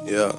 Yeah.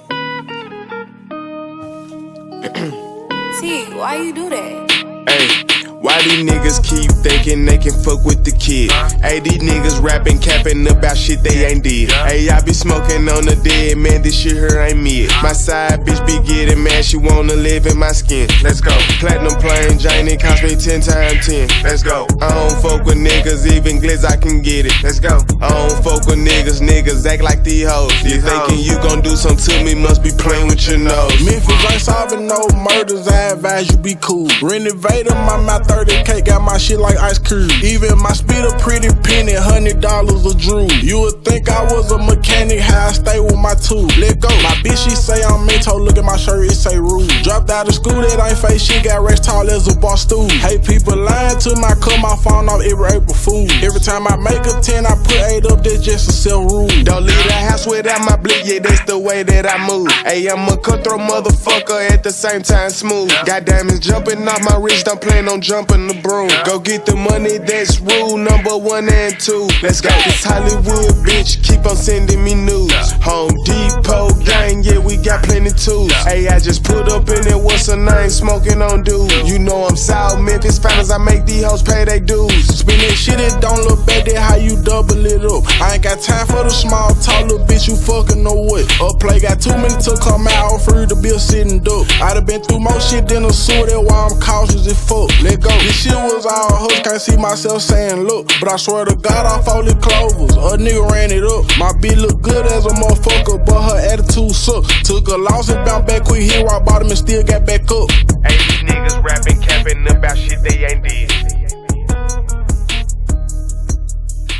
T, why you do that? Hey, why these niggas keep thinking they can fuck with the kid? Hey, these niggas rapping, capping about shit they ain't did. Hey, I be smoking on the dead, man, this shit here ain't me. My side bitch be getting mad, she wanna live in my skin. Let's go. Platinum plain Jane, it cost me 10 times 10. Let's go. I don't fuck with niggas, even glitz I can get it. Let's go. I don't fuck with niggas, niggas act like these hoes. You thinking you gon' do something to me, must be playing with your nose. Memphis ain't solving no murders, I advise you be cool. Renovated my mouth 30K, got my shit like ice cream. Even my speeder pretty penny, $100 a drew. You would think I was a mechanic, how I stay with my tool. Let go. My bitch, she say I'm mental, look at my shirt, it say rude. Dropped out of school, that ain't fake shit, got rest tall as a bar stool. Hey, people lying to my cut my phone off every April Fool. Every time I make a 10, I put 8 up, that's just a self rule. Don't leave the house without my blick, yeah, that's the way that I move. Hey, I'm a cutthroat motherfucker, at the same time smooth. Got diamonds jumping off my wrist, don't plan on jumping the broom. Go get the money, that's rule number 1 and 2. Let's go. This Hollywood bitch keep on sending me news. Home Depot gang, yeah, we got plenty tools. Hey, I just put up in it, what's her name, smoking on dude. You know I'm South Memphis, finals, I make these hoes pay they dues. Spin that shit, it don't look bad, that how you double it up. I ain't got time for the small talk, little bitch, you fucking know what. Up play, got too many to come out, I'm free to be a sitting duck. I done been through more shit than a sewer, that's why I'm cautious as fuck. Let go. This shit was all hush, can't see myself saying look. But I swear to God, I folded clovers, a nigga ran it up. My bitch look good as a motherfucker, but her attitude suck. Took a loss and bounced back quick, hit rock bottom and still got back up. Hey, these niggas rapping, capping about shit they ain't did.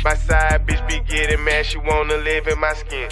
My side bitch be getting mad, she wanna live in my skin.